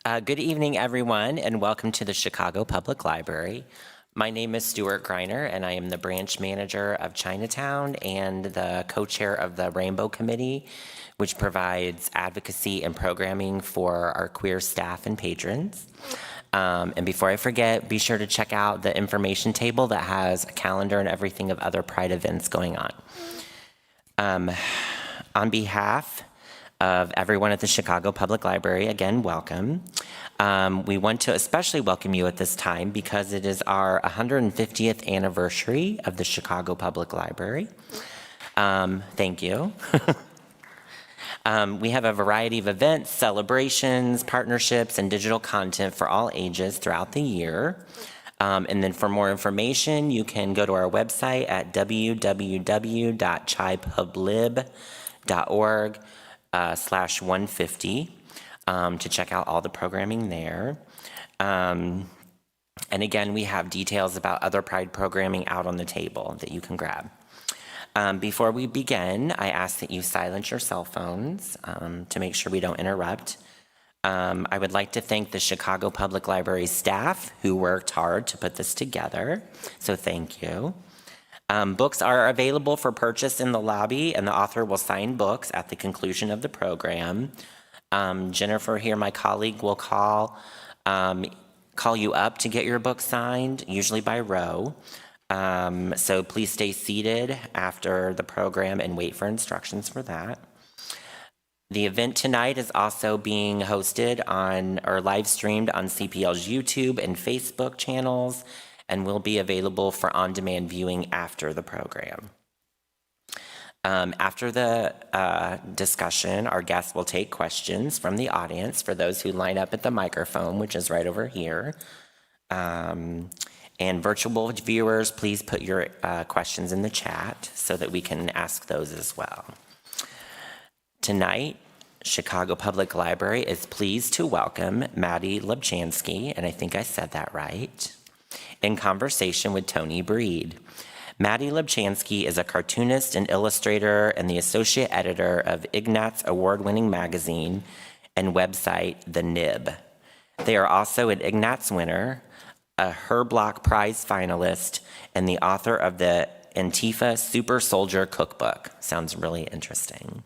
Good evening, everyone, and welcome to the Chicago Public Library. My name is Stuart Greiner, and I am the branch manager of Chinatown and the co-chair of the Rainbow Committee, which provides advocacy and programming for our queer staff and patrons. And before I forget, be sure to check out the information table that has a calendar and everything of other Pride events going on. On behalf of everyone at the Chicago Public Library, again, welcome. We want to especially welcome you at this time because it is our 150th anniversary of the Chicago Public Library. Thank you. We have a variety of events, celebrations, partnerships, and digital content for all ages throughout the year. And then for more information, you can go to our website at www.chipublib.org/150 to check out all the programming there. And again, we have details about other Pride programming out on the table that you can grab. Before we begin, I ask that you silence your cell phones to make sure we don't interrupt. I would like to thank the Chicago Public Library staff who worked hard to put this together, so thank you. Books are available for purchase in the lobby, and the author will sign books at the conclusion of the program. Jennifer here, my colleague, will call you up to get your book signed, usually by row. So please stay seated after the program and wait for instructions for that. The event tonight is also being hosted on or live streamed on CPL's YouTube and Facebook channels and will be available for on-demand viewing after the program. After the discussion, our guests will take questions from the audience for those who line up at the microphone, which is right over here. And virtual viewers, please put your questions in the chat so that we can ask those as well. Tonight, Chicago Public Library is pleased to welcome Mattie Lubchansky, and I think I said that right, in conversation with Tony Breed. Mattie Lubchansky is a cartoonist and illustrator and the associate editor of Ignatz award-winning magazine and website, The Nib. They are also an Ignatz winner, a Her Block Prize finalist, and the author of the Antifa Super Soldier Cookbook. Sounds really interesting.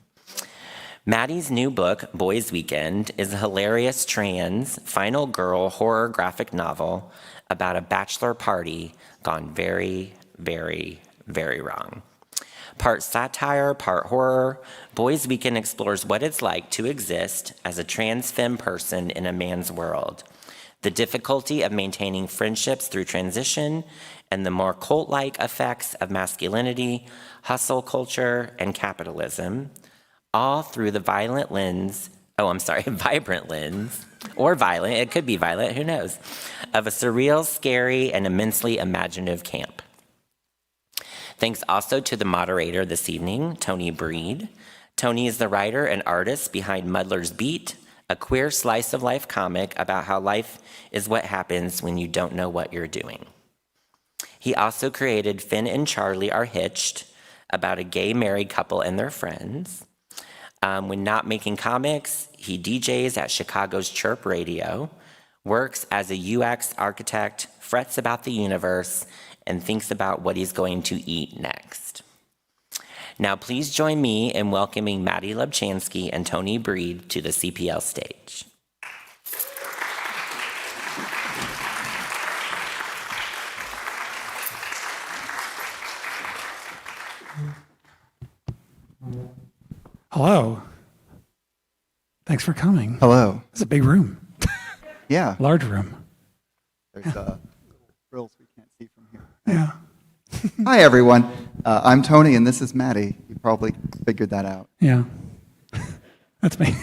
Mattie's new book, Boys Weekend, is a hilarious trans, final girl horror graphic novel about a bachelor party gone very, very, very wrong. Part satire, part horror, Boys Weekend explores what it's like to exist as a trans femme person in a man's world, the difficulty of maintaining friendships through transition, and the more cult-like effects of masculinity, hustle culture, and capitalism, all through the vibrant lens, or violent, it could be violent, who knows, of a surreal, scary, and immensely imaginative camp. Thanks also to the moderator this evening, Tony Breed. Tony is the writer and artist behind Muddler's Beat, a queer slice of life comic about how life is what happens when you don't know what you're doing. He also created Finn and Charlie Are Hitched, about a gay married couple and their friends. When not making comics, he DJs at Chicago's Chirp Radio, works as a UX architect, frets about the universe, and thinks about what he's going to eat next. Now please join me in welcoming Mattie Lubchansky and Tony Breed to the CPL stage. Hello. Thanks for coming. Hello. It's a big room. Yeah. Large room. There's grills we can't see from here. Yeah. Hi, everyone. I'm Tony, and this is Mattie. You probably figured that out. Yeah. That's me.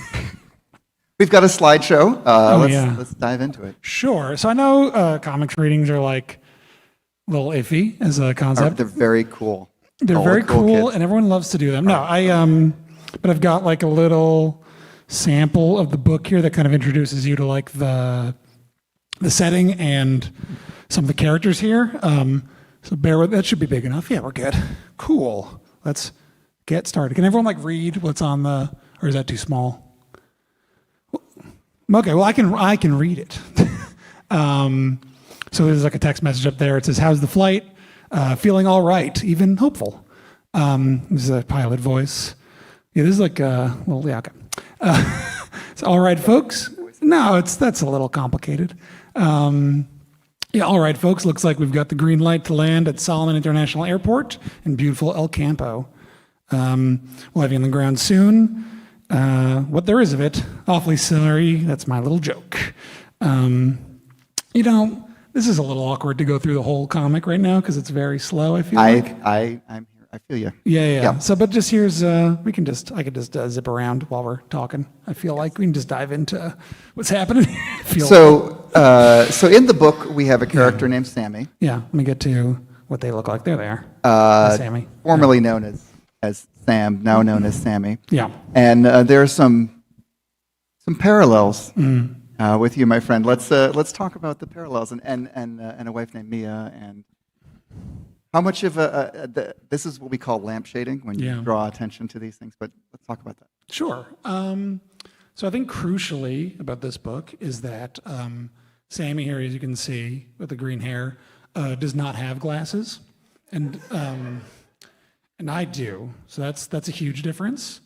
We've got a slideshow. Yeah. Let's dive into it. Sure. So I know comics readings are like a little iffy as a concept. They're very cool. They're All very the cool cool, kids. and everyone loves to do them. No, but I've got like a little sample of the book here that kind of introduces you to like the setting and some of the characters here. So bear with, that should be big enough. Yeah, we're good. Cool. Let's get started. Can everyone like read what's on the, or is that too small? Okay, well, I can read it. So there's like a text message up there. It says, "How's the flight? Feeling all right, even hopeful." This is a pilot voice. Yeah, this is like okay. It's all right, folks. No, that's a little complicated. Yeah, all right, folks. Looks like we've got the green light to land at Solomon International Airport in beautiful El Campo. We'll have you on the ground soon. What there is of it, awfully sorry. That's my little joke. This is a little awkward to go through the whole comic right now because it's very slow. I feel like. I'm here. I feel you. Yeah. So, but just here's I could just zip around while we're talking. I feel like we can just dive into what's happening. So in the book we have a character named Sammy. Yeah. Let me get to what they look like. There they are. Sammy, formerly known as Sam, now known as Sammy. Yeah. And there are some parallels with you, my friend. Let's talk about the parallels and a wife named Mia. And how much of this is what we call lampshading when you draw attention to these things. But let's talk about that. Sure. So I think crucially about this book is that Sammy here, as you can see with the green hair, does not have glasses, and I do. So that's a huge difference.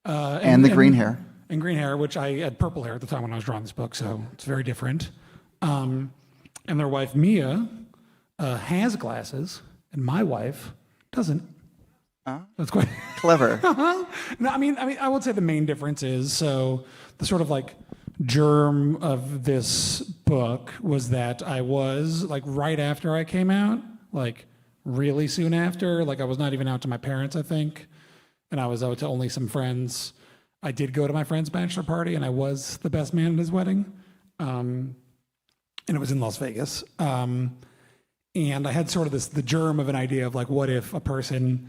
And the green hair. And green hair, which I had purple hair at the time when I was drawing this book, so it's very different. And their wife Mia has glasses, and my wife doesn't. That's quite clever. No, I mean, I would say the main difference is so the sort of like germ of this book was that I was like right after I came out, like really soon after, like I was not even out to my parents, I think, and I was out to only some friends. I did go to my friend's bachelor party, and I was the best man at his wedding, and it was in Las Vegas. And I had sort of the germ of an idea of like, what if a person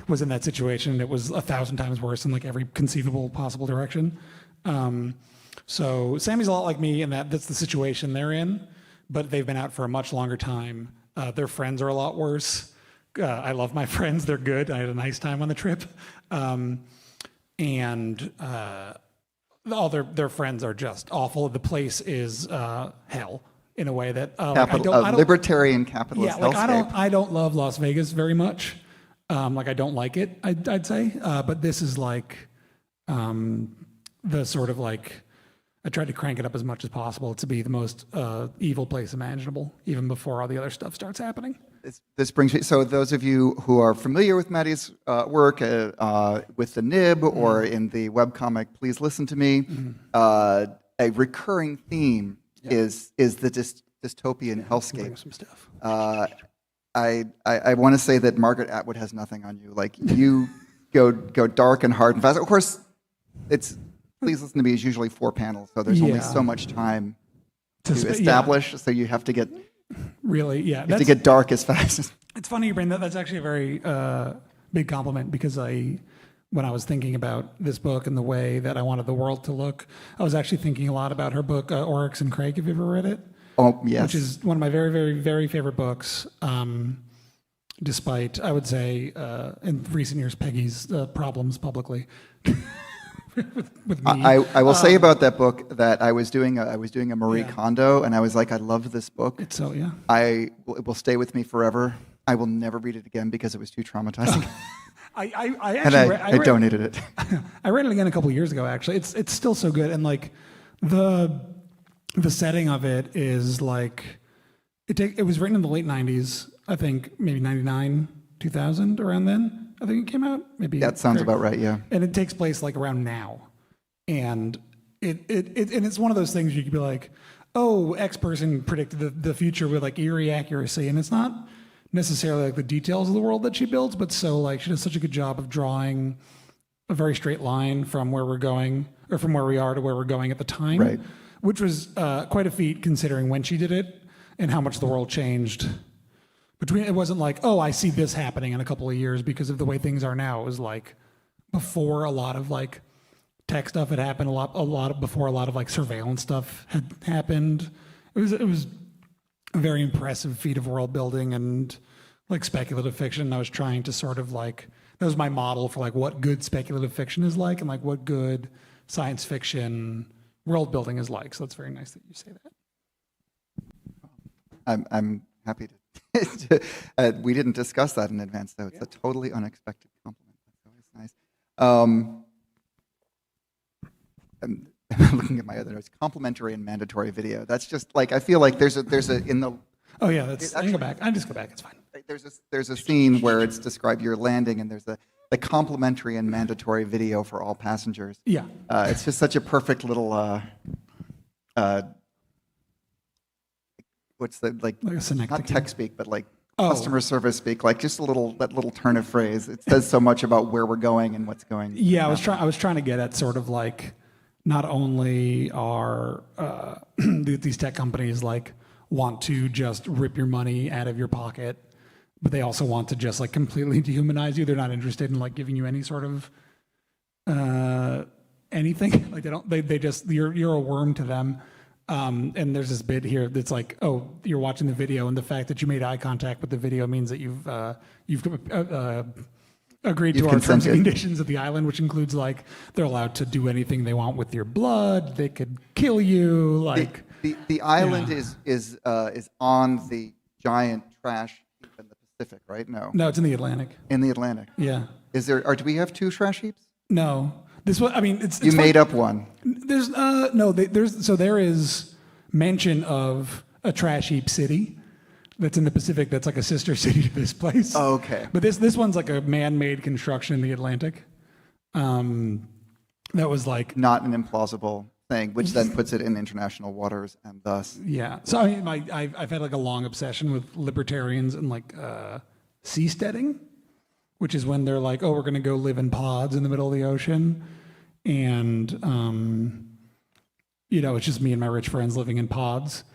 was in that situation and it was 1,000 times worse in like every conceivable possible direction. So Sammy's a lot like me in that's the situation they're in, but they've been out for a much longer time. Their friends are a lot worse. I love my friends; they're good. I had a nice time on the trip. And all their friends are just awful. The place is hell in a way that I don't, libertarian capitalist. Yeah, like I don't love Las Vegas very much. Like I don't like it. I'd say, but this is like the sort of like I tried to crank it up as much as possible to be the most evil place imaginable, even before all the other stuff starts happening. This brings me, so those of you who are familiar with Mattie's work with the nib or in the webcomic, please listen to me. A recurring theme is the dystopian hellscape. Some stuff. I want to say that Margaret Atwood has nothing on you. Like you go dark and hard and fast. Of course, Please Listen to Me is usually 4 panels, so there's only so much time to establish. So you have to get to get dark as fast as. It's funny you bring that. That's actually a very big compliment because when I was thinking about this book and the way that I wanted the world to look, I was actually thinking a lot about her book Oryx and Crake. Have you ever read it? Oh, yes. Which is one of my very, very, very favorite books. Despite, I would say, in recent years, Peggy's problems publicly. with me. I will say about that book that I was doing a Marie Kondo, and I was like, I love this book. It's so it will stay with me forever. I will never read it again because it was too traumatizing. I donated it. I read it again a couple years ago. Actually, it's still so good, and like the setting of it is like it was written in the late '90s. I think maybe '99, 2000, around then. I think it came out. Maybe that sounds about right. Yeah, and it takes place like around now, and it's one of those things you could be like, oh, X person predicted the future with like eerie accuracy, and it's not necessarily like the details of the world that she builds, but so like she does such a good job of drawing a very straight line from where we're going or from where we are to where we're going at the time, right? Which was quite a feat considering when she did it and how much the world changed. It wasn't like, oh, I see this happening in a couple of years because of the way things are now. It was like before a lot of like tech stuff had happened, before a lot of like surveillance stuff had happened. It was a very impressive feat of world building and like speculative fiction. I was trying to sort of like, that was my model for like what good speculative fiction is like and like what good science fiction world building is like. So it's very nice that you say that. I'm happy to. We didn't discuss that in advance, though. It's a totally unexpected compliment. That's always nice. I'm looking at my other notes. Complimentary and mandatory video. That's just like, I feel like there's a in the. Oh yeah, that's. I can go back. I just go back. It's fine. There's a scene where it's described you're landing, and there's the complimentary and mandatory video for all passengers. Yeah. It's just such a perfect little. What's the like a synecdoche. not tech speak, but like Oh. customer service speak, like just that little turn of phrase. It says so much about where we're going and what's going. Yeah, I was trying to get at sort of like, not only are these tech companies like want to just rip your money out of your pocket, but they also want to just like completely dehumanize you. They're not interested in like giving you any sort of anything. Like they just you're a worm to them. And there's this bit here that's like, oh, you're watching the video, and the fact that you made eye contact with the video means that you've agreed to our terms and conditions of the island, which includes like they're allowed to do anything they want with your blood. They could kill you. Like the island is on the giant trash heap in the Pacific, right? No, it's in the Atlantic. In the Atlantic. Yeah. Is there? Or do we have two trash heaps? No. This one, I mean, it's you made up one. There's there is mention of a trash heap city that's in the Pacific that's like a sister city to this place. Oh, okay. But this one's like a man-made construction in the Atlantic. That was like Not an implausible thing, which then puts it in international waters, and thus. Yeah. So I mean, I've had like a long obsession with libertarians and like seasteading, which is when they're like, oh, we're going to go live in pods in the middle of the ocean. And, it's just me and my rich friends living in pods.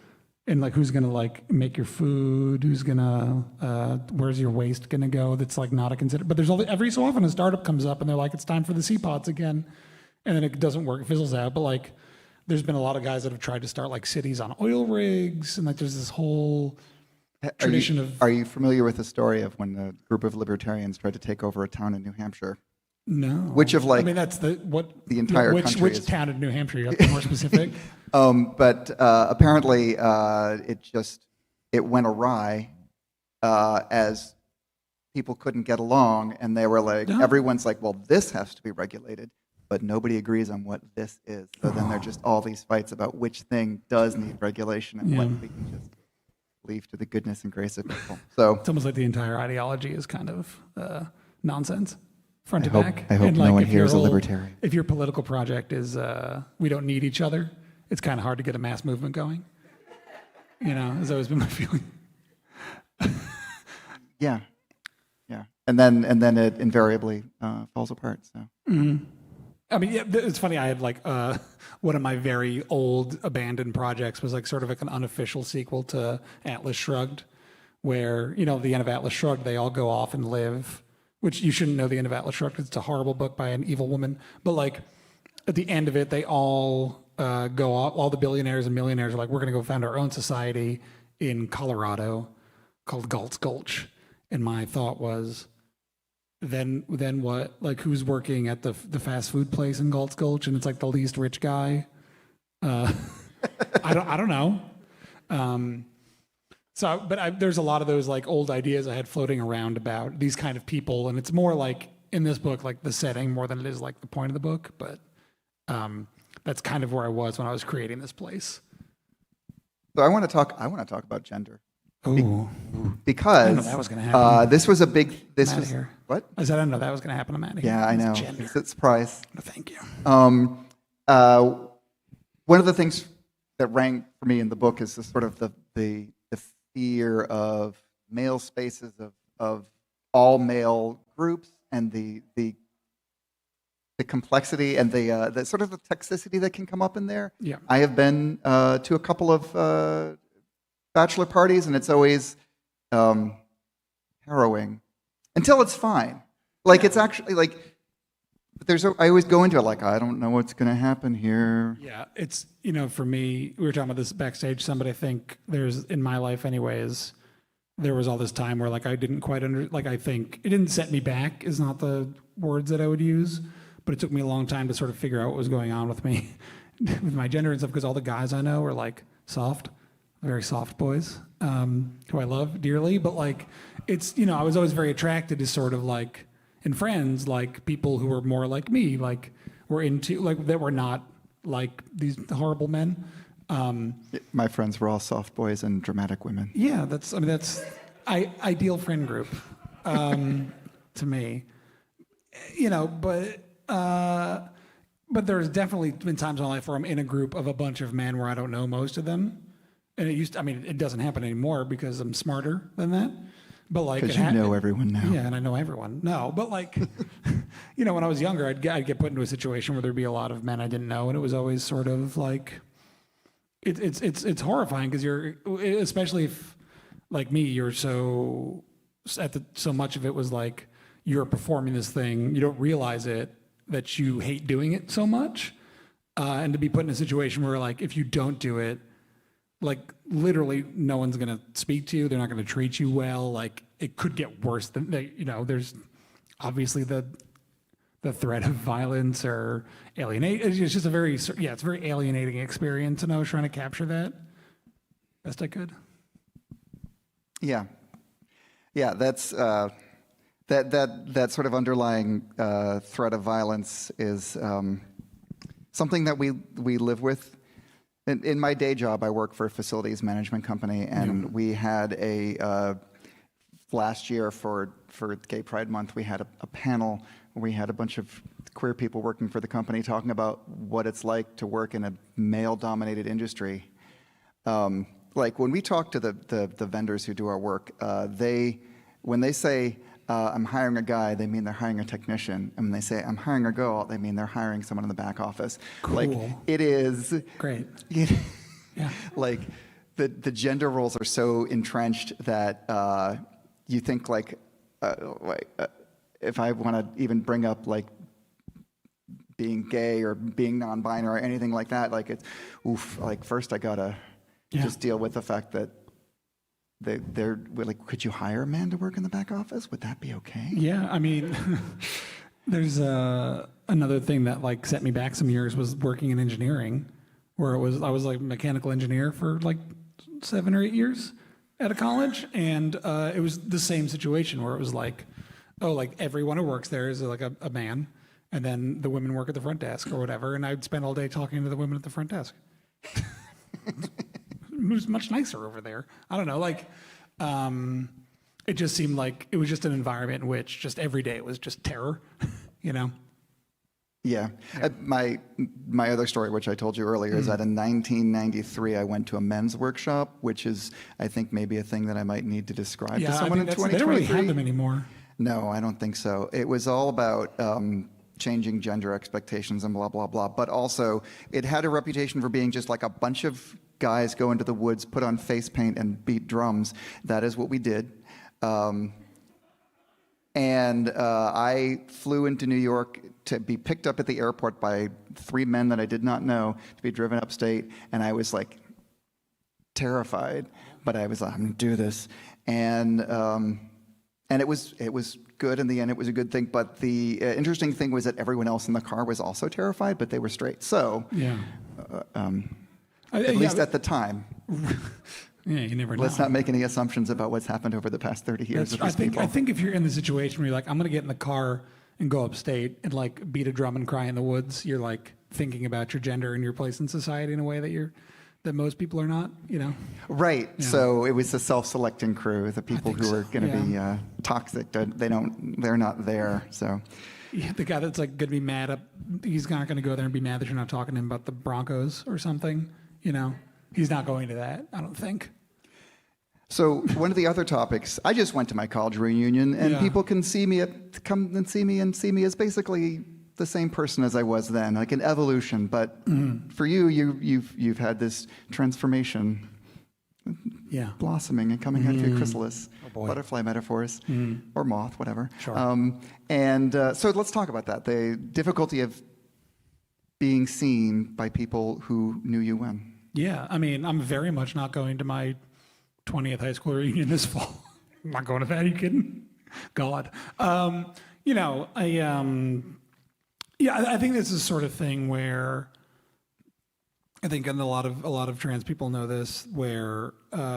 And like, who's going to like make your food? Who's going to, where's your waste going to go? That's like not a consider. But there's every so often a startup comes up and they're like, it's time for the sea pods again. And then it doesn't work, it fizzles out. But like, there's been a lot of guys that have tried to start like cities on oil rigs. And like, there's this whole tradition of. Are you familiar with the story of when a group of libertarians tried to take over a town in New Hampshire? No. Which of like? I mean, that's the entire country. Which town in New Hampshire? You have to be more specific. But apparently, it went awry as people couldn't get along, and they were like, everyone's like, well, this has to be regulated, but nobody agrees on what this is. So then there are just all these fights about which thing does need regulation and what we can just leave to the goodness and grace of people. So it's almost like the entire ideology is kind of nonsense, front to hope, back. I hope and no like one if here is a your libertarian. If your political project is we don't need each other, it's kind of hard to get a mass movement going. Has always been my feeling. Yeah. And then it invariably falls apart. So. Mm-hmm. I mean, yeah, it's funny. I had like one of my very old abandoned projects was like sort of like an unofficial sequel to Atlas Shrugged, where the end of Atlas Shrugged, they all go off and live. Which you shouldn't know the end of Atlas Shrugged. It's a horrible book by an evil woman. But like at the end of it, they all go off. All the billionaires and millionaires are like, we're going to go found our own society in Colorado called Galt's Gulch. And my thought was, then what? Like, who's working at the fast food place in Galt's Gulch? And it's like the least rich guy. I don't know. There's a lot of those like old ideas I had floating around about these kind of people, and it's more like in this book, like the setting more than it is like the point of the book. But that's kind of where I was when I was creating this place. So I want to talk about gender. Oh, because I didn't know that was going to happen. This was a big. Here. What? I said I didn't know that was going to happen to Mattie. Yeah, I know. It's a surprise. Thank you. One of the things that rang for me in the book is the sort of the fear of male spaces of all male groups and the complexity and the sort of the toxicity that can come up in there. Yeah. I have been to a couple of bachelor parties, and it's always harrowing until it's fine. Like it's actually like, but I always go into it like, I don't know what's going to happen here. Yeah, it's, for me, we were talking about this backstage, somebody I think there's, in my life anyways, there was all this time where like I didn't quite I think it didn't set me back is not the words that I would use, but it took me a long time to sort of figure out what was going on with me. with my gender and stuff because all the guys I know are like soft, very soft boys, who I love dearly. But like, it's, I was always very attracted to sort of like, in friends, like people who were more like me, like were into, like that were not like these horrible men. My friends were all soft boys and dramatic women. Yeah, that's ideal friend group to me. But there's definitely been times in my life where I'm in a group of a bunch of men where I don't know most of them. And it doesn't happen anymore because I'm smarter than that. But like, because you know everyone now. Yeah, and I know everyone. No, but like, when I was younger, I'd get put into a situation where there'd be a lot of men I didn't know, and it was always sort of like, it's horrifying because you're, especially if, like me, you're so much of it was like you're performing this thing, you don't realize it that you hate doing it so much, and to be put in a situation where like if you don't do it, like literally no one's going to speak to you. They're not going to treat you well. Like it could get worse than there's obviously the threat of violence or alienate. It's just it's a very alienating experience. And I was trying to capture that best I could. Yeah. Yeah. That's, that sort of underlying threat of violence is something that we live with. In my day job, I work for a facilities management company, and we had last year for Gay Pride Month, we had a panel where we had a bunch of queer people working for the company talking about what it's like to work in a male-dominated industry. Like when we talk to the vendors who do our work, when they say, I'm hiring a guy, they mean they're hiring a technician. And when they say, I'm hiring a girl, they mean they're hiring someone in the back office. Cool. Like, it is... Great. Yeah. Like, the gender roles are so entrenched that you think, like, if I want to even bring up, like, being gay or being non-binary or anything like that, like, it's, like, first I gotta just deal with the fact that they're like, could you hire a man to work in the back office? Would that be okay? Yeah, I mean, there's another thing that like set me back some years was working in engineering, where I was like a mechanical engineer for like 7 or 8 years at a college, and it was the same situation where it was like, like everyone who works there is like a man, and then the women work at the front desk or whatever, and I'd spend all day talking to the women at the front desk. It was much nicer over there. I don't know, like, it just seemed like it was just an environment in which just every day it was just terror, Yeah. My other story, which I told you earlier, is that in 1993 I went to a men's workshop, which is, I think, maybe a thing that I might need to describe to someone in 2023. They don't really have them anymore. No, I don't think so. It was all about changing gender expectations and blah, blah, blah. But also, it had a reputation for being just like a bunch of guys go into the woods, put on face paint, and beat drums. That is what we did. And I flew into New York to be picked up at the airport by 3 men that I did not know, to be driven upstate. And I was like terrified, but I was like, I'm going to do this. And it was good in the end. It was a good thing. But the interesting thing was that everyone else in the car was also terrified, but they were straight. So, at least at the time. Yeah, you never know. Let's not make any assumptions about what's happened over the past 30 years. I think if you're in the situation where you're like, I'm going to get in the car and go upstate and like beat a drum and cry in the woods, you're like thinking about your gender and your place in society in a way that most people are not, Right. Yeah. So it was a self-selecting crew. The people who are going to be toxic, they're not there. So. Yeah, the guy that's like going to be mad he's not going to go there and be mad that you're not talking to him about the Broncos or something, He's not going to that, I don't think. So one of the other topics, I just went to my college reunion, and people can come and see me as basically the same person as I was then, like an evolution. But for you've had this transformation, blossoming and coming out of your chrysalis, butterfly metaphors, or moth, whatever. Sure. So let's talk about that. The difficulty of being seen by people who knew you when. Yeah, I mean, I'm very much not going to my 20th high school reunion this fall. I'm not going to that. Are you kidding? God. I think this is the sort of thing where I think, and a lot of trans people know this, where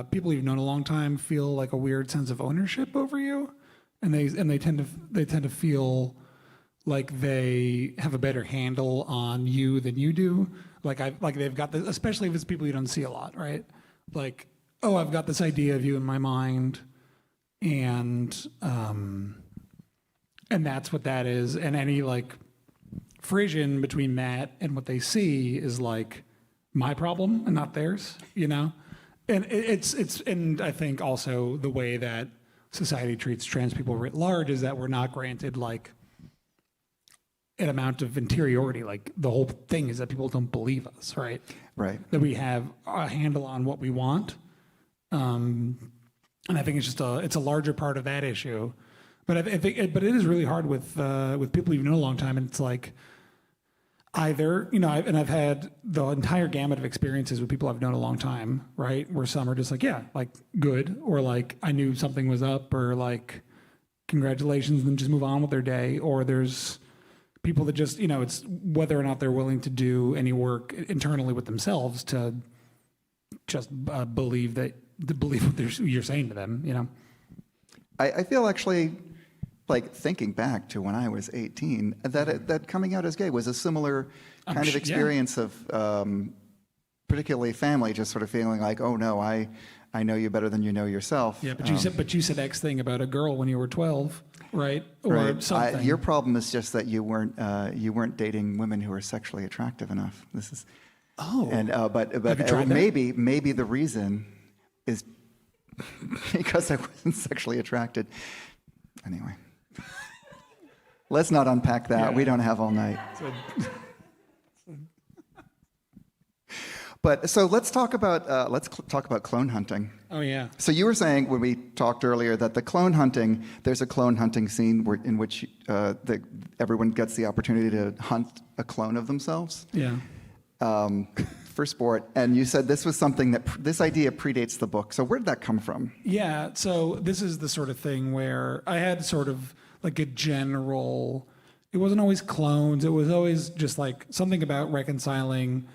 people you've known a long time feel like a weird sense of ownership over you, and they tend to feel like they have a better handle on you than you do. Like they've got this, especially if it's people you don't see a lot, right? Like, oh, I've got this idea of you in my mind, and that's what that is. And any like frisson between that and what they see is like my problem and not theirs, you know? And and I think also the way that society treats trans people writ large is that we're not granted like an amount of interiority. Like the whole thing is that people don't believe us, right? Right. That we have a handle on what we want. And I think it's just it's a larger part of that issue. But I think, but it is really hard with people you've known a long time, and it's like, either, you know, I've had the entire gamut of experiences with people I've known a long time, right? Where some are just like, yeah, like good, or like I knew something was up, or like congratulations, and then just move on with their day. Or there's people that just, you know, it's whether or not they're willing to do any work internally with themselves to just believe what you're saying to them, you know? I feel actually, like thinking back to when I was 18, that coming out as gay was a similar kind of experience of particularly family just sort of feeling like, oh no, I know you better than you know yourself. Yeah, but you said X thing about a girl when you were 12, right? Or right. something. Your problem is just that you weren't dating women who were sexually attractive enough. This is and but Have you tried that? maybe the reason is because I wasn't sexually attracted. Anyway. Let's not unpack that. Yeah. We don't have all night. But so let's talk about clone hunting. Oh yeah. So you were saying when we talked earlier that there's a clone hunting scene in which everyone gets the opportunity to hunt a clone of themselves. Yeah. For sport, and you said this was something this idea predates the book. So where did that come from? Yeah, so this is the sort of thing where I had sort of like a general, it wasn't always clones, it was always just like something about reconciling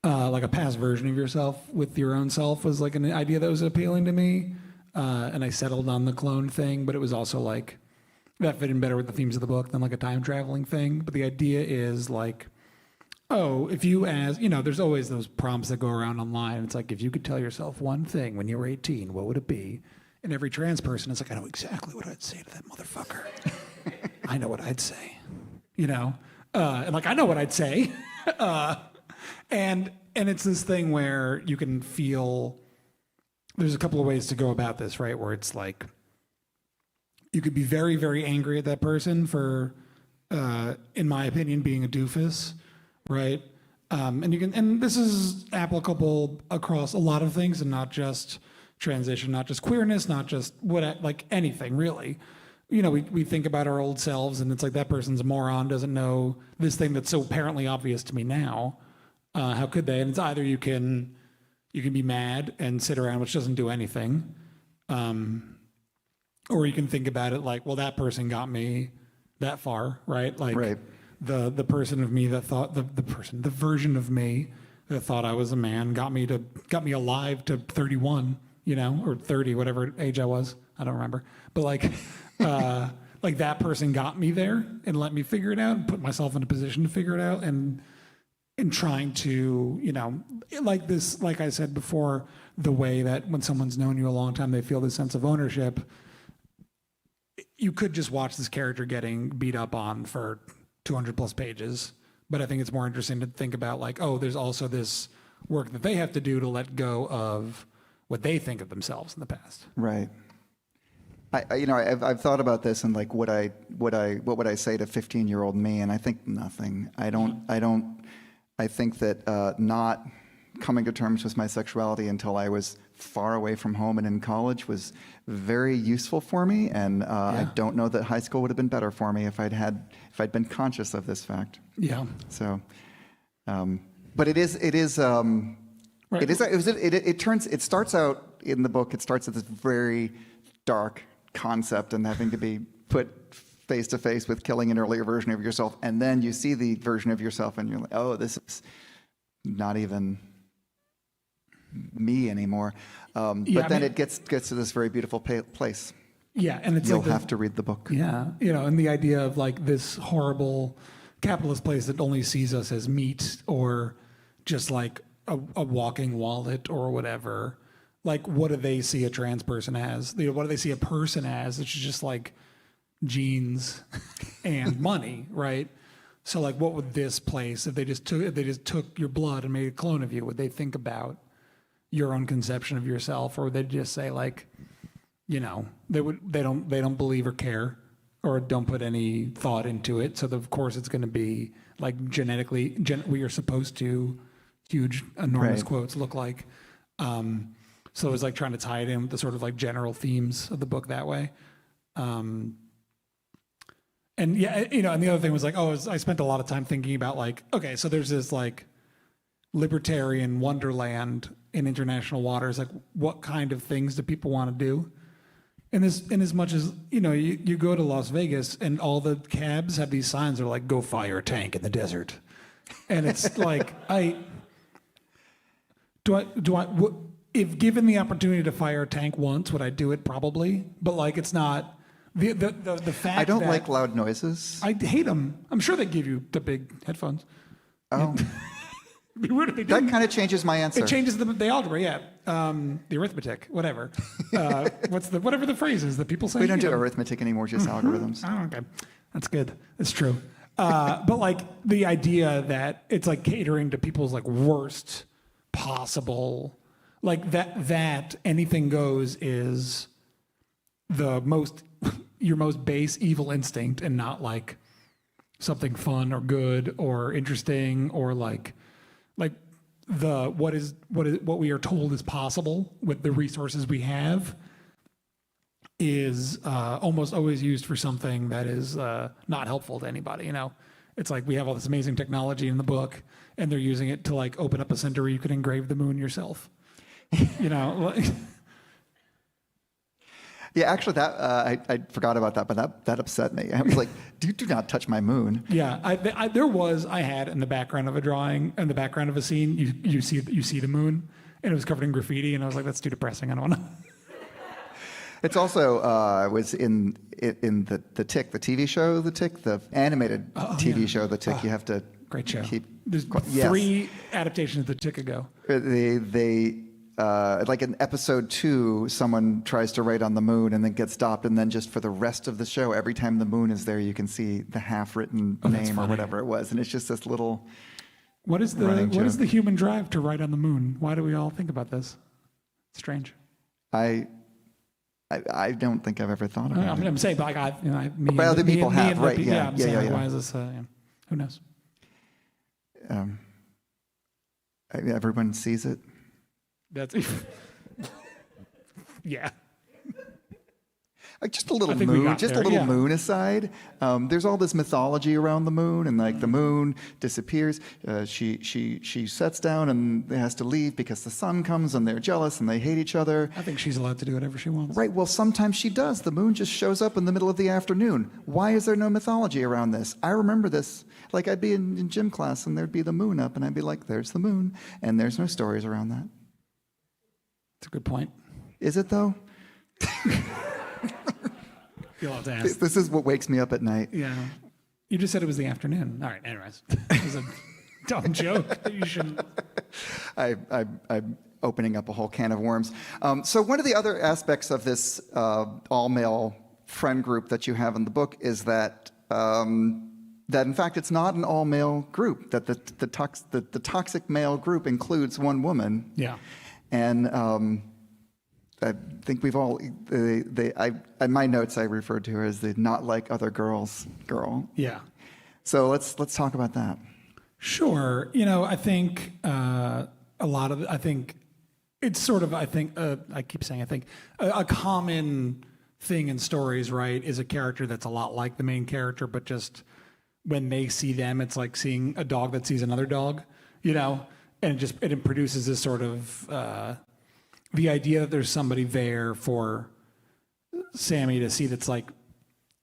like a past version of yourself with your own self was like an idea that was appealing to me. And I settled on the clone thing, but it was also like, that fit in better with the themes of the book than like a time traveling thing. But the idea is like, oh, if you ask, you know, there's always those prompts that go around online. It's like, if you could tell yourself one thing when you were 18, what would it be? And every trans person is like, I know exactly what I'd say to that motherfucker. I know what I'd say, you know? And like, I know what I'd say. And it's this thing where you can feel, there's a couple of ways to go about this, right? Where it's like, you could be very, very angry at that person for, in my opinion, being a doofus. Right. And this is applicable across a lot of things, and not just transition, not just queerness, not just like anything really. You know, we think about our old selves and it's like, that person's a moron, doesn't know this thing that's so apparently obvious to me now. How could they? And it's either you can be mad and sit around, which doesn't do anything. Or you can think about it like, well, that person got me that far, right? Like, right. The person of me that thought the version of me that thought I was a man got me alive to 31, you know, or 30, whatever age I was. I don't remember. But like, like that person got me there and let me figure it out and put myself in a position to figure it out. And in trying to, you know, like this, like I said before, the way that when someone's known you a long time, they feel this sense of ownership. You could just watch this character getting beat up on for 200 plus pages, but I think it's more interesting to think about like, oh, there's also this work that they have to do to let go of what they think of themselves in the past. Right. I've thought about this and like, what would I say to 15-year-old me? And I think nothing. I think that not coming to terms with my sexuality until I was far away from home and in college was very useful for me, and I don't know that high school would have been better for me if I'd been conscious of this fact. Yeah. So, but it starts out in the book. It starts at this very dark concept and having to be put face to face with killing an earlier version of yourself, and then you see the version of yourself, and you're like, oh, this not even me anymore. But then it gets to this very beautiful place. Yeah, and it's You'll like have to read the book. Yeah, and the idea of like this horrible capitalist place that only sees us as meat or just like a walking wallet or whatever. Like, what do they see a trans person as? What do they see a person as? It's just like jeans and money, right? So, like, what would this place, if they just took your blood and made a clone of you, would they think about your own conception of yourself, or would they just say like, they don't believe or care, or don't put any thought into it. So of course it's going to be like genetically, we are supposed to, huge, enormous Right. quotes, look like. So it was like trying to tie it in with the sort of like general themes of the book that way. And yeah, and the other thing was like, I spent a lot of time thinking about like, okay, so there's this like libertarian wonderland in international waters. Like, what kind of things do people want to do? And as much as, you go to Las Vegas and all the cabs have these signs that are like, go fire a tank in the desert. And it's like, if given the opportunity to fire a tank once, would I do it? Probably. But like, it's not the fact I don't that like loud noises. I hate them. I'm sure they give you the big headphones. Oh, It'd be weird if they that didn't. kind of changes my answer. It changes the algebra, yeah. The arithmetic, whatever. Whatever the phrase is that people say. We don't do arithmetic anymore, just algorithms. Oh, okay. That's good. That's true. But like the idea that it's like catering to people's like worst possible, like that anything goes is your most base evil instinct, and not like something fun or good or interesting or like what we are told is possible with the resources we have is almost always used for something that is not helpful to anybody. It's like we have all this amazing technology in the book, and they're using it to like open up a center where you could engrave the moon yourself. Yeah, actually, that I forgot about that, but that upset me. I was like, do not touch my moon. Yeah, I had in the background of a drawing, in the background of a scene, you see the moon, and it was covered in graffiti, and I was like, that's too depressing. I don't want to. It's also was in the Tick, the TV show, the Tick, the animated TV show, the Tick. You have to Great show. keep. There's Yes. 3 adaptations of the Tick ago. They like in episode 2, someone tries to write on the moon and then gets stopped, and then just for the rest of the show, every time the moon is there, you can see the half-written name or whatever it was, and it's just this little. What is the human drive to write on the moon? Why do we all think about this? It's strange. I don't think I've ever thought about it. I'm saying, but like But other people have, right? Yeah, I'm saying, like, yeah. why is this? Who knows? Everyone sees it. That's yeah. Like just a little I think we moon, got just there, a little yeah. moon aside. There's all this mythology around the moon, and like the moon disappears. She sets down and has to leave because the sun comes, and they're jealous and they hate each other. I think she's allowed to do whatever she wants. Right. Well, sometimes she does. The moon just shows up in the middle of the afternoon. Why is there no mythology around this? I remember this. Like I'd be in gym class, and there'd be the moon up, and I'd be like, "There's the moon," and there's no stories around that. That's a good point. Is it though? You'll have to ask. This is what wakes me up at night. Yeah. You just said it was the afternoon. All right. Anyways, it was a dumb joke that you shouldn't. I'm opening up a whole can of worms. So one of the other aspects of this all-male friend group that you have in the book is that that in fact it's not an all-male group. That the toxic male group includes one woman. Yeah. And I think we've all. In my notes, I referred to her as the not like other girls girl. Yeah. So let's talk about that. Sure. I think a lot of, I think it's sort of, I keep saying, I think a common thing in stories, right, is a character that's a lot like the main character, but just when they see them, it's like seeing a dog that sees another dog, and it produces this sort of, the idea that there's somebody there for Sammy to see that's like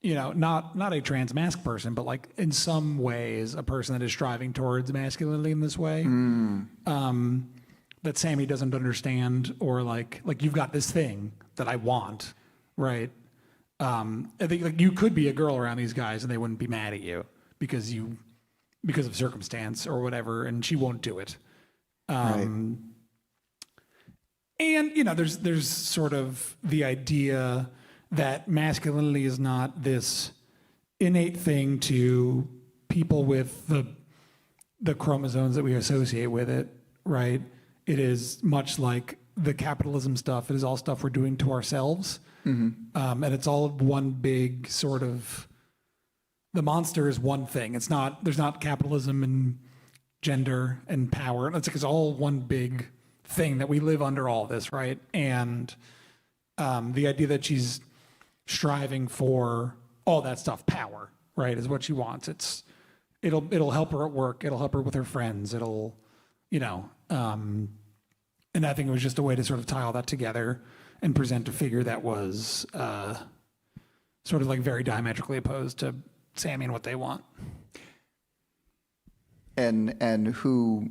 not a trans masc person, but like in some ways a person that is striving towards masculinity in this way, that Sammy doesn't understand, or like you've got this thing that I want, right? I think like you could be a girl around these guys and they wouldn't be mad at you because of circumstance or whatever, and she won't do it. Right. And there's sort of the idea that masculinity is not this innate thing to people with the chromosomes that we associate with it, right? It is much like the capitalism stuff. It is all stuff we're doing to ourselves. And it's all one big sort of, the monster is one thing. There's not capitalism and gender and power. It's all one big thing that we live under all this, right? And the idea that she's striving for all that stuff, power, right, is what she wants. It'll help her at work. It'll help her with her friends. It'll, and I think it was just a way to sort of tie all that together and present a figure that was sort of like very diametrically opposed to Sammy and what they want. And who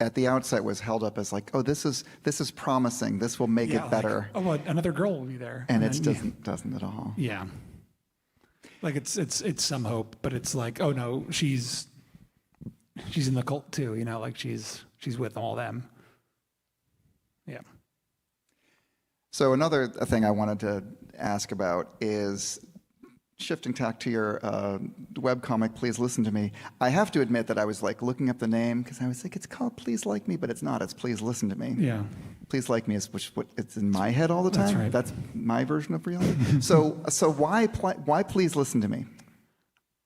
at the outset was held up as like, oh, this is promising. This will make it better. Like, oh, another girl will be there. And it doesn't at all. Yeah. Like it's some hope, but it's like, oh no, she's in the cult too, like she's with all them. Yeah. So another thing I wanted to ask about is shifting tack to your webcomic, Please Listen to Me. I have to admit that I was like looking up the name because I was like, it's called Please Like Me, but it's not. It's Please Listen to Me. Yeah. Please Like Me is what it's in my head all the time. That's right. That's my version of reality. so why Please Listen to Me? I'm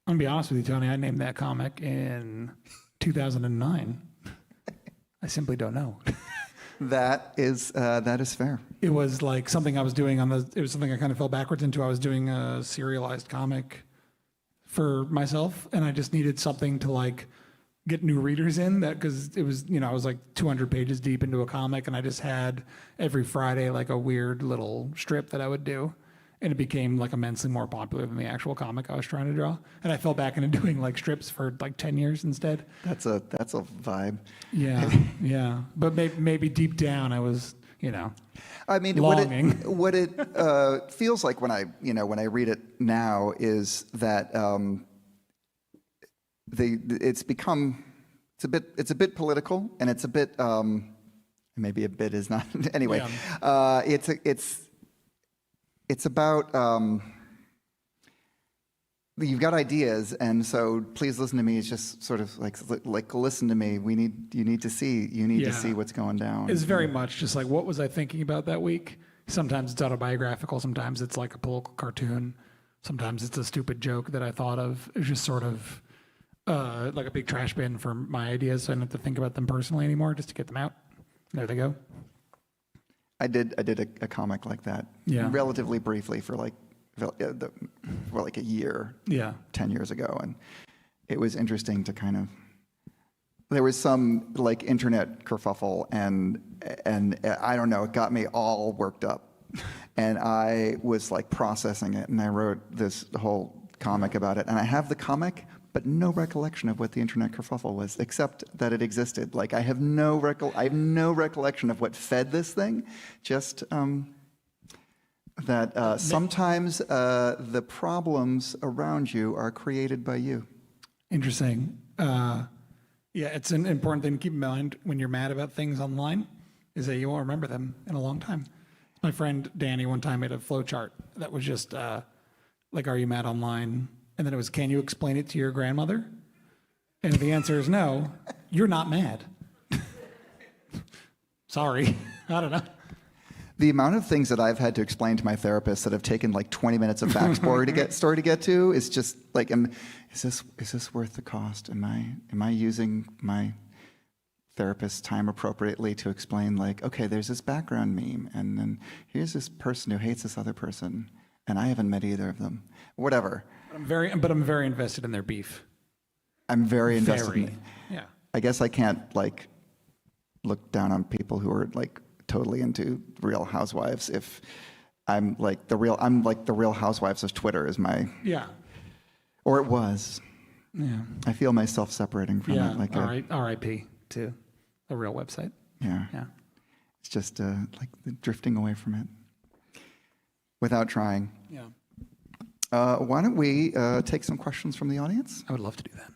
gonna be honest with you, Tony. I named that comic in 2009. I simply don't know. That is fair. It was like something I was doing it was something I kind of fell backwards into. I was doing a serialized comic for myself, and I just needed something to like get new readers in, that because it was, I was like 200 pages deep into a comic, and I just had every Friday like a weird little strip that I would do. And it became like immensely more popular than the actual comic I was trying to draw. And I fell back into doing like strips for like 10 years instead. That's a vibe. Yeah, yeah. But maybe deep down I was, I mean, longing. what it feels like when I read it now is that it's a bit political, and it's a bit maybe a bit is not anyway. Yeah. It's about you've got ideas, and so Please Listen to Me is just sort of like listen to me. You need to see what's going down. It's very much just like, what was I thinking about that week? Sometimes it's autobiographical, sometimes it's like a political cartoon, sometimes it's a stupid joke that I thought of. It's just sort of like a big trash bin for my ideas, so I don't have to think about them personally anymore, just to get them out. There they go. I did a comic like that, relatively briefly for like a year, 10 years ago, and it was interesting to kind of. There was some like internet kerfuffle, and I don't know, it got me all worked up, and I was like processing it, and I wrote this whole comic about it, and I have the comic, but no recollection of what the internet kerfuffle was, except that it existed. Like I have no recollection of what fed this thing, just that sometimes the problems around you are created by you. Interesting. Yeah, it's an important thing to keep in mind when you're mad about things online, is that you won't remember them in a long time. My friend Danny one time made a flow chart that was just like, are you mad online? And then it was, can you explain it to your grandmother? And if the answer is no, you're not mad. Sorry. I don't know. The amount of things that I've had to explain to my therapist that have taken like 20 minutes of backstory to get to is just like, is this worth the cost? Am I using my therapist's time appropriately to explain, like, okay, there's this background meme, and then here's this person who hates this other person, and I haven't met either of them. Whatever. I'm very invested in their beef. I'm very invested in it. Yeah. I guess I can't like look down on people who are like totally into Real Housewives if I'm like the Real Housewives of Twitter is my, Yeah. or it was. Yeah. I feel myself separating from Yeah. it. Like R.I.P. to a real website. yeah. Yeah. It's just like drifting away from it without trying. Yeah. Why don't we take some questions from the audience? I would love to do that.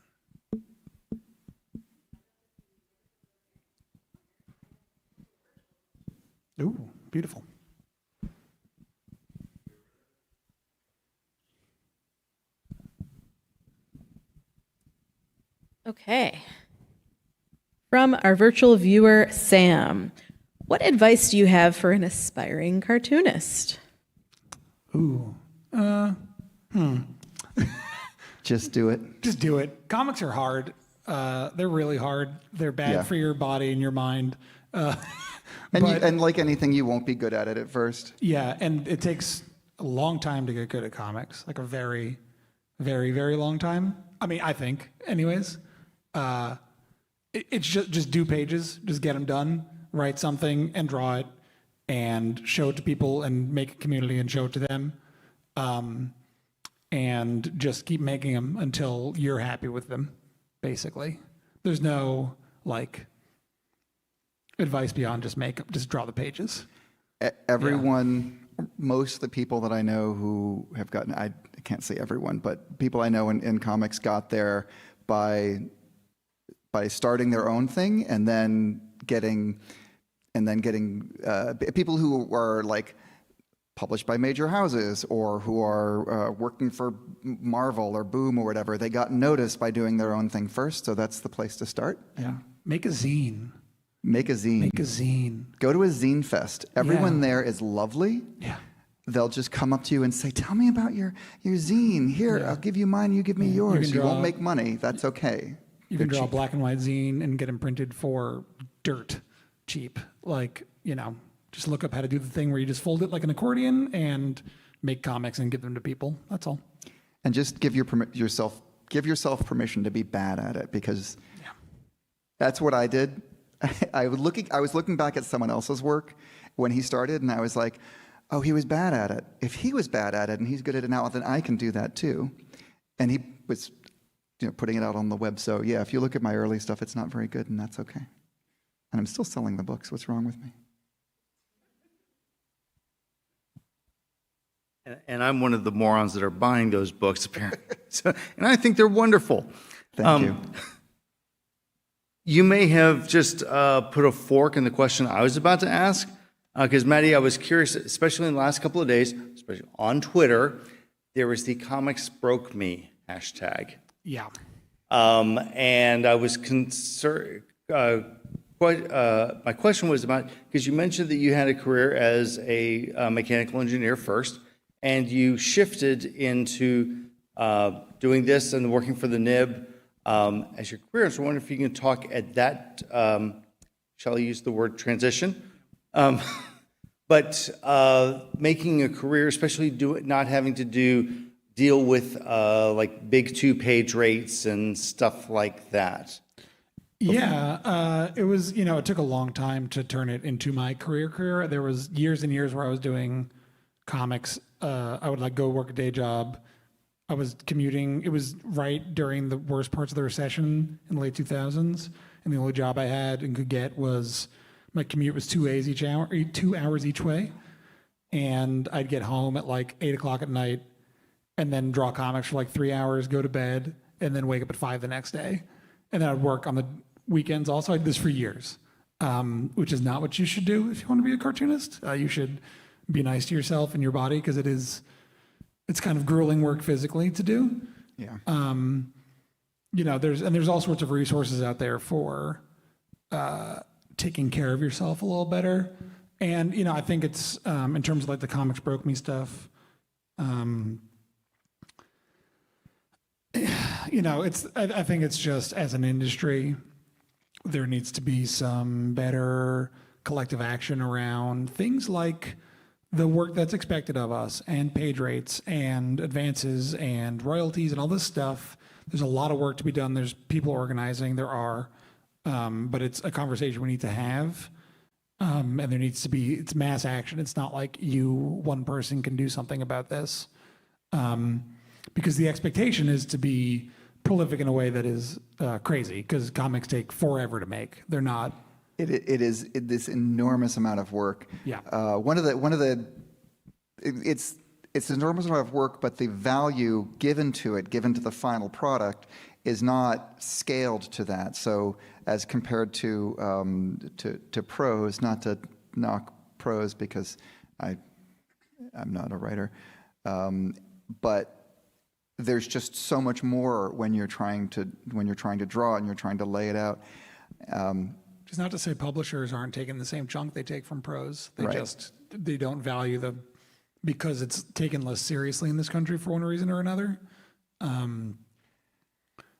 Ooh, beautiful. Okay. From our virtual viewer, Sam, what advice do you have for an aspiring cartoonist? Ooh. Just do it. Just do it. Comics are hard. They're really hard. They're bad Yeah. for your body and your mind. And like anything, you won't be good at it at first. Yeah, and it takes a long time to get good at comics, like a very, very, very long time. I mean, I think, anyways. It's just do pages, just get them done, write something and draw it, and show it to people and make a community and show it to them, and just keep making them until you're happy with them. Basically, there's no like advice beyond just draw the pages. Everyone, most of the people that I know who have gotten, I can't say everyone, but people I know in comics got there by starting their own thing and then getting people who are like published by major houses or who are working for Marvel or Boom or whatever. They got noticed by doing their own thing first, so that's the place to start. Yeah, make a zine. Make a zine. Make a zine. Go to a zine fest. Everyone Yeah. there is lovely. Yeah. They'll just come up to you and say, "Tell me about your zine. Here, I'll give you mine. You give me yours. You won't make money. That's okay." You can draw a black and white zine and get them printed for dirt cheap. Like, just look up how to do the thing where you just fold it like an accordion and make comics and give them to people. That's all. And just give yourself permission to be bad at it, because that's what I did. I was looking back at someone else's work when he started, and I was like, "Oh, he was bad at it. If he was bad at it and he's good at it now, then I can do that too." And he was putting it out on the web. So yeah, if you look at my early stuff, it's not very good, and that's okay. And I'm still selling the books. What's wrong with me? And I'm one of the morons that are buying those books, apparently. And I think they're wonderful. Thank you. You may have just put a fork in the question I was about to ask, because Mattie, I was curious, especially in the last couple of days, especially on Twitter, there was the comics broke me hashtag. Yeah. And I was concerned. My question was about, because you mentioned that you had a career as a mechanical engineer first, and you shifted into doing this and working for the NIB as your career. So I wonder if you can talk at that, shall I use the word transition? But making a career, especially not having to deal with like big 2-page rates and stuff like that. Yeah, it was, it took a long time to turn it into my career. There was years and years where I was doing comics. I would go work a day job. I was commuting. It was right during the worst parts of the recession in the late 2000s. And the only job I had and could get was my commute was 2 hours each way. And I'd get home at 8 o'clock at night and then draw comics for 3 hours, go to bed, and then wake up at 5 the next day. And then I'd work on the weekends also. I did this for years, which is not what you should do if you want to be a cartoonist. You should be nice to yourself and your body, because it's kind of grueling work physically to do. Yeah. There's all sorts of resources out there for taking care of yourself a little better. And, I think it's, in terms of the comics broke me stuff, I think it's just, as an industry, there needs to be some better collective action around things like the work that's expected of us and page rates and advances and royalties and all this stuff. There's a lot of work to be done. There's people organizing. There are, but it's a conversation we need to have. And there needs to be, it's mass action. It's not like one person can do something about this. Because the expectation is to be prolific in a way that is crazy, because comics take forever to make. They're not. It is this enormous amount of work. Yeah. It's an enormous amount of work, but the value given to the final product, is not scaled to that. So as compared to prose, not to knock prose because I'm not a writer, but there's just so much more when you're trying to draw and you're trying to lay it out. It's not to say publishers aren't taking the same chunk they take from prose. They Right. they don't value because it's taken less seriously in this country for one reason or another.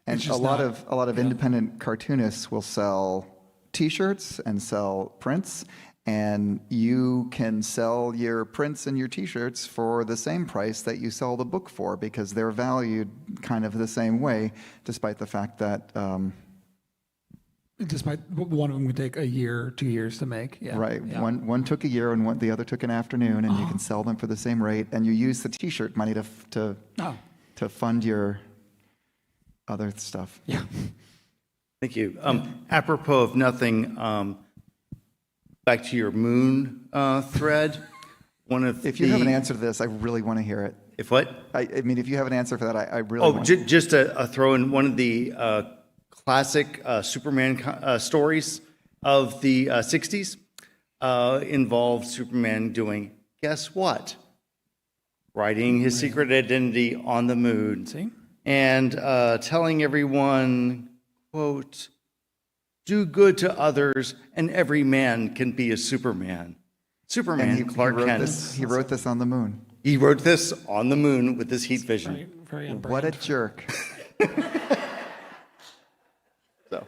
And It's a just lot not- of independent cartoonists will sell T-shirts and sell prints, and you can sell your prints and your T-shirts for the same price that you sell the book for, because they're valued kind of the same way, despite the fact that Despite one of them would take a year, 2 years to make. Yeah. right, Yeah. one took a year and the other took an afternoon, and you can sell them for the same rate, and you use the T-shirt money to fund your other stuff. Yeah. Thank you. Apropos of nothing, back to your moon thread. If you have an answer to this, I really want to hear it. If what? I mean, if you have an answer for that, I really Oh, want just a throw in one of the classic Superman stories of the 60s involved Superman doing, guess what? Writing his secret identity on the moon. See? And telling everyone, quote, do good to others and every man can be a Superman. Superman, And Clark Kent. he wrote this on the moon. He wrote this on the moon with his heat vision. Very, very on What a brand. jerk. So,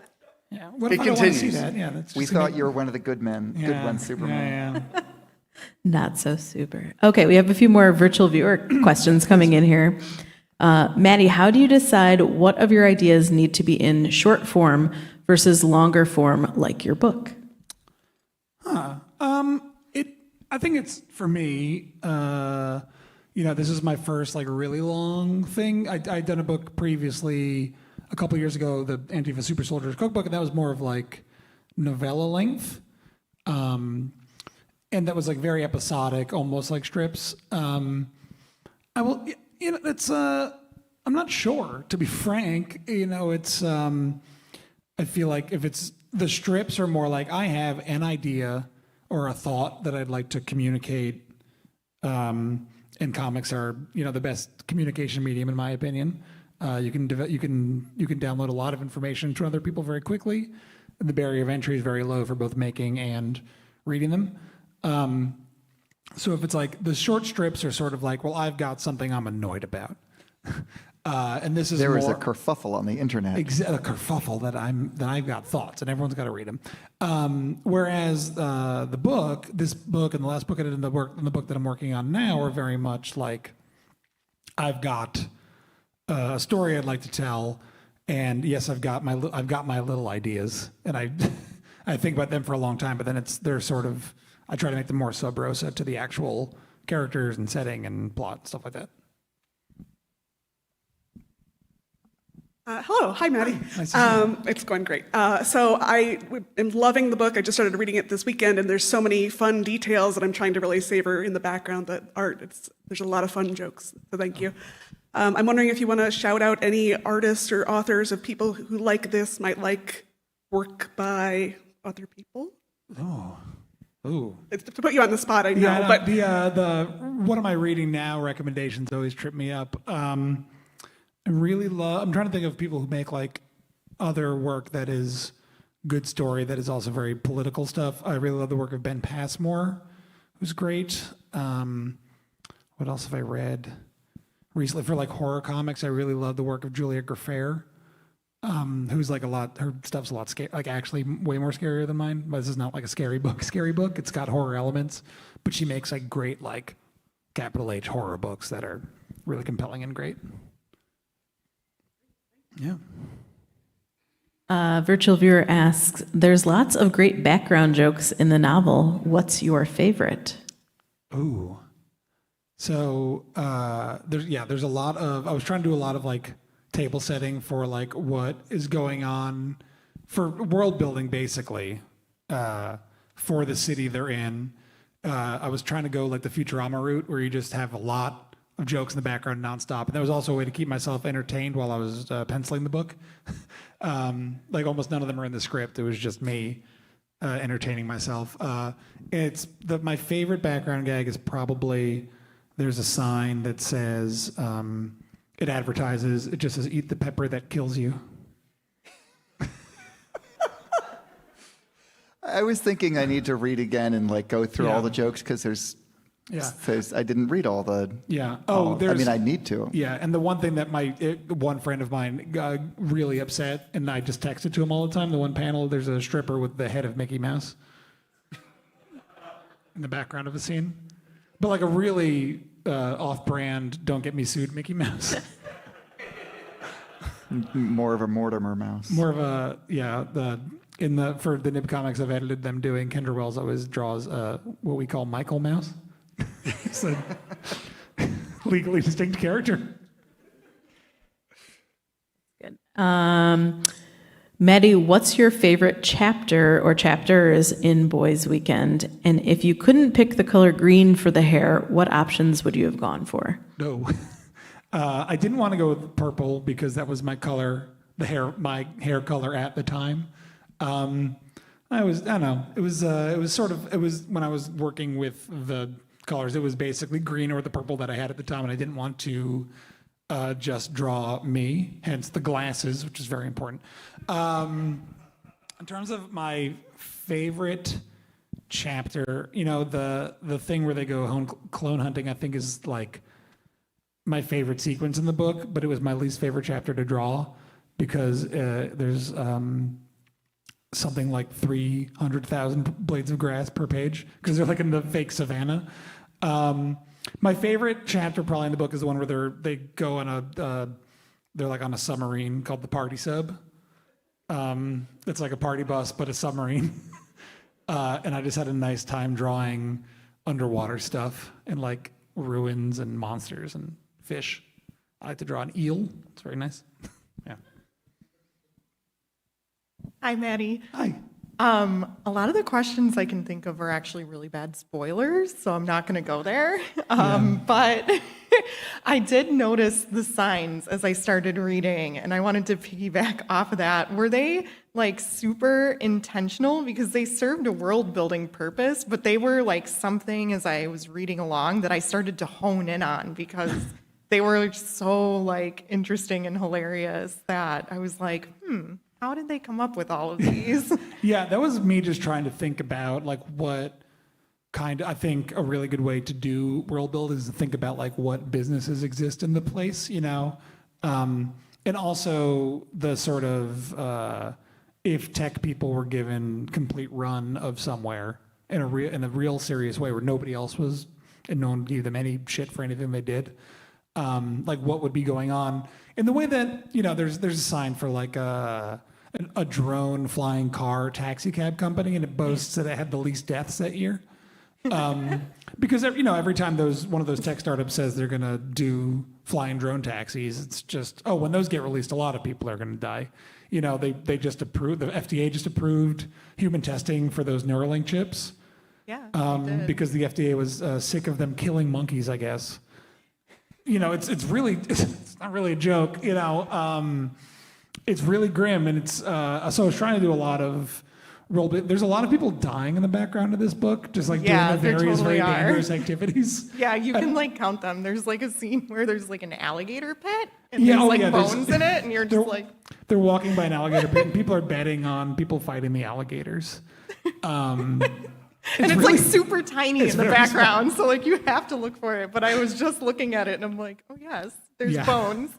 Yeah. What It if I don't want to see continues. that? Yeah. That's We just gonna- thought you were one of the good men, good ones, Superman. Yeah. Not so super. Okay, we have a few more virtual viewer questions coming in here. Mattie, how do you decide what of your ideas need to be in short form versus longer form, like your book? I think it's, for me, this is my first like really long thing. I'd done a book previously a couple years ago, the Antifa Super Soldiers Cookbook, and that was more of like novella length. And that was like very episodic, almost like strips. I'm not sure, to be frank. It's, I feel like if it's, the strips are more like I have an idea or a thought that I'd like to communicate. And comics are, the best communication medium in my opinion. You can download a lot of information to other people very quickly. And the barrier of entry is very low for both making and reading them. So if it's like the short strips are sort of like, well, I've got something I'm annoyed about. And this is There is a more kerfuffle on the internet. a kerfuffle that I've got thoughts and everyone's got to read them. Whereas this book and the last book I did in the book that I'm working on now are very much like, I've got a story I'd like to tell, and yes, I've got my little ideas, and I think about them for a long time, but then I try to make them more sub rosa to the actual characters and setting and plot, stuff like that. Hello, hi Mattie. Nice to see It's going great. So I am loving the book. I just started reading it this weekend, and there's so many fun details that I'm trying to really savor in the background. That art, there's a lot of fun jokes. So thank you. I'm wondering if you want to shout out any artists or authors of people who like this, might like work by other people. Ooh. It's to put you on the spot, I know, but the what am I reading now recommendations always trip me up. I'm trying to think of people who make like other work that is good story that is also very political stuff. I really love the work of Ben Passmore, who's great. What else have I read recently for like horror comics? I really love the work of Julia Graffair, who's like her stuff's a lot like actually way more scarier than mine. But this is not like a scary book. It's got horror elements, but she makes like great like capital H horror books that are really compelling and great. Yeah. Virtual viewer asks, there's lots of great background jokes in the novel. What's your favorite? Ooh. So there's a lot of, I was trying to do a lot of like table setting for like what is going on for world building basically for the city they're in. I was trying to go like the Futurama route where you just have a lot of jokes in the background nonstop. And that was also a way to keep myself entertained while I was penciling the book. Like almost none of them are in the script. It was just me entertaining myself. My favorite background gag is probably there's a sign that says, it advertises, it just says, eat the pepper that kills you. I was thinking I need to read again and like go through all the jokes because there's I didn't read all the. Yeah. I need to. Yeah, and the one thing that one friend of mine got really upset, and I just texted to him all the time. The one panel, there's a stripper with the head of Mickey Mouse in the background of a scene, but like a really off-brand, don't get me sued Mickey Mouse. More of a Mortimer mouse. More of a for the Nib comics I've edited them doing. Kendra Wells always draws what we call Michael Mouse. It's a legally distinct character. Good. Mattie, what's your favorite chapter or chapters in Boys Weekend? And if you couldn't pick the color green for the hair, what options would you have gone for? No. I didn't want to go with purple because that was my color, my hair color at the time. I don't know. It was when I was working with the colors, it was basically green or the purple that I had at the time, and I didn't want to just draw me, hence the glasses, which is very important. In terms of my favorite chapter, the thing where they go clone hunting, I think is like my favorite sequence in the book, but it was my least favorite chapter to draw because there's something like 300,000 blades of grass per page because they're like in the fake savannah. My favorite chapter probably in the book is the one where they go on they're like on a submarine called the Party Sub. It's like a party bus, but a submarine. And I just had a nice time drawing underwater stuff and like ruins and monsters and fish. I like to draw an eel. It's very nice. Yeah. Hi, Mattie. Hi. A lot of the questions I can think of are actually really bad spoilers, so I'm not going to go there. But I did notice the signs as I started reading, and I wanted to piggyback off of that. Were they like super intentional because they served a world building purpose, but they were like something as I was reading along that I started to hone in on because they were so like interesting and hilarious that I was like, how did they come up with all of these? Yeah, that was me just trying to think about like what I think a really good way to do world build is to think about like what businesses exist in the place, and also the sort of if tech people were given complete run of somewhere in a real serious way where nobody else was and no one gave them any shit for anything they did, like what would be going on in the way that there's a sign for like a drone flying car taxi cab company, and it boasts that it had the least deaths that year. Because every time one of those tech startups says they're going to do flying drone taxis, it's just, when those get released, a lot of people are going to die. They just approved, the FDA just approved human testing for those Neuralink chips. Yeah, they did. Because the FDA was sick of them killing monkeys, I guess. It's not really a joke, it's really grim, and it's so I was trying to do a lot of there's a lot of people dying in the background of this book, just like doing the various very dangerous activities. Yeah, you can like count them. There's like a scene where there's like an alligator pit and there's bones in it, and you're just like they're walking by an alligator pit, and people are betting on people fighting the alligators. And it's really, like super tiny in the background, so like you have to look for it. But I was just looking at it, and I'm like, oh yes, there's bones.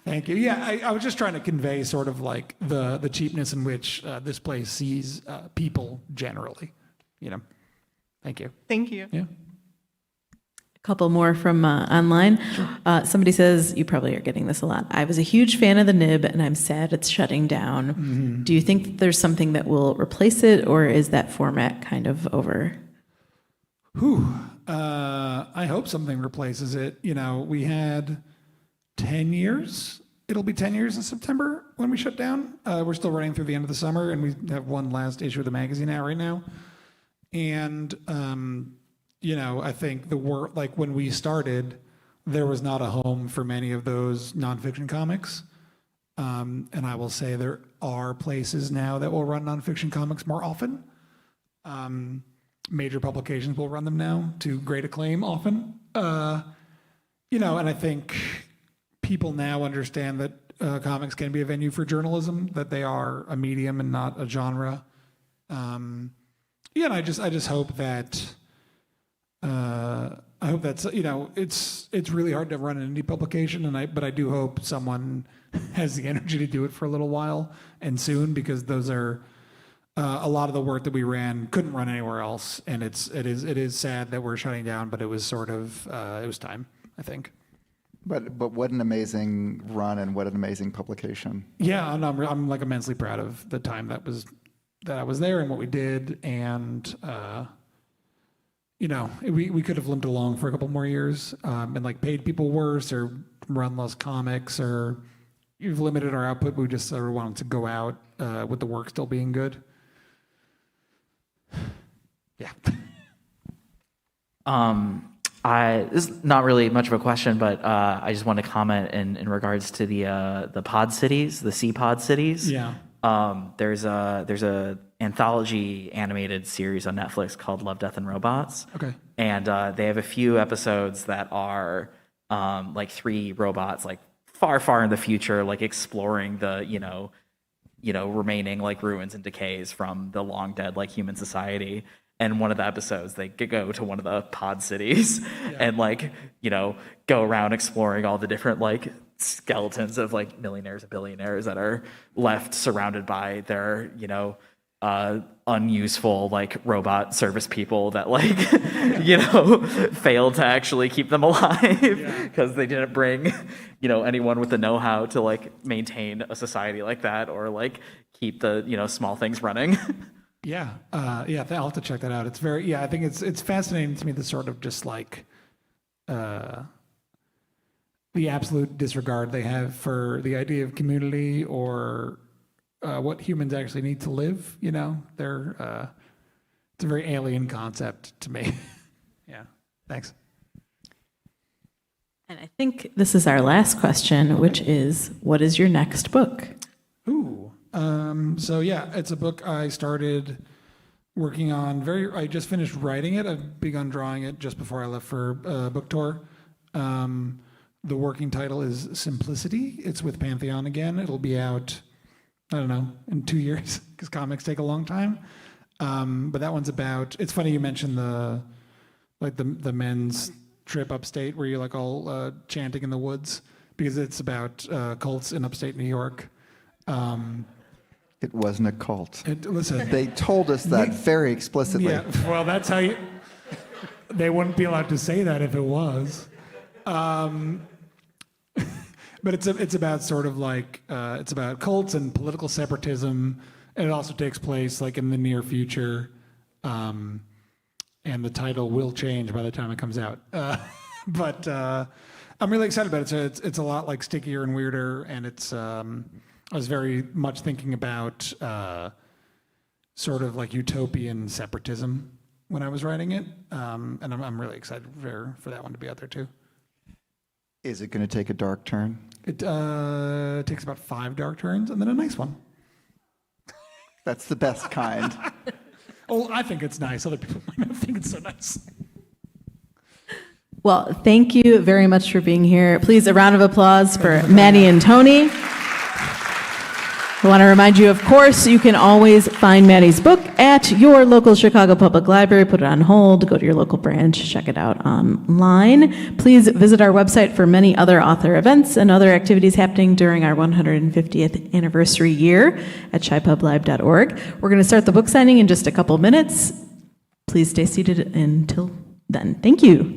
Thank you. Yeah, I was just trying to convey sort of like the cheapness in which this place sees people generally. Thank you. Thank you. Yeah. Couple more from online. Somebody says, you probably are getting this a lot. I was a huge fan of the nib, and I'm sad it's shutting down. Do you think that there's something that will replace it, or is that format kind of over? I hope something replaces it. You know, we had 10 years. It'll be 10 years in September when we shut down. We're still running through the end of the summer, and we have one last issue of the magazine out right now. And, you know, I think like when we started, there was not a home for many of those nonfiction comics. And I will say there are places now that will run nonfiction comics more often. Major publications will run them now to great acclaim often. You know, and I think people now understand that comics can be a venue for journalism, that they are a medium and not a genre. Yeah, and I just hope that that's, you know, it's really hard to run an indie publication, but I do hope someone has the energy to do it for a little while and soon, because those are a lot of the work that we ran couldn't run anywhere else, and it is sad that we're shutting down, but it was sort of it was time, I think. But what an amazing run and what an amazing publication. Yeah, and I'm like immensely proud of the time that I was there and what we did, and you know, we could have limped along for a couple more years and like paid people worse or run less comics, or you've limited our output. We just sort of wanted to go out with the work still being good. Yeah. This is not really much of a question, but I just want to comment in regards to the pod cities, the sea pod cities. Yeah. There's a anthology animated series on Netflix called Love, Death, and Robots. Okay. And they have a few episodes that are like 3 robots, like far in the future, like exploring the you know remaining like ruins and decays from the long dead like human society. And one of the episodes, they go to one of the pod cities and like, you know, go around exploring all the different like skeletons of like millionaires and billionaires that are left surrounded by their, you know, unuseful like robot service people that like, you know, failed to actually keep them alive because they didn't bring, you know, anyone with the know-how to like maintain a society like that or like keep the, you know, small things running. Yeah, I'll have to check that out. It's very, I think it's fascinating to me, the sort of just like the absolute disregard they have for the idea of community or what humans actually need to live. You know, it's a very alien concept to me. Yeah, thanks. And I think this is our last question, which is, what is your next book? Ooh. So yeah, it's a book I started working on I just finished writing it. I've begun drawing it just before I left for book tour. The working title is Simplicity. It's with Pantheon again. It'll be out, I don't know, in 2 years, because comics take a long time. But that one's about, it's funny you mentioned the men's trip upstate where you're like all chanting in the woods, because it's about cults in upstate New York. It wasn't a cult. Listen, They told us that very explicitly. yeah, well, that's how they wouldn't be allowed to say that if it was. But it's about sort of like, it's about cults and political separatism, and it also takes place like in the near future, and the title will change by the time it comes out. But I'm really excited about it. So it's a lot like stickier and weirder, and it's I was very much thinking about sort of like utopian separatism when I was writing it, and I'm really excited for that one to be out there too. Is it going to take a dark turn? It takes about 5 dark turns and then a nice one. That's the best kind. Oh, I think it's nice. Other people might not think it's so nice. Well, thank you very much for being here. Please, a round of applause for Mattie and Tony. I want to remind you, of course, you can always find Mattie's book at your local Chicago Public Library. Put it on hold, go to your local branch, check it out online. Please visit our website for many other author events and other activities happening during our 150th anniversary year at chipublib.org. We're going to start the book signing in just a couple minutes. Please stay seated until then. Thank you.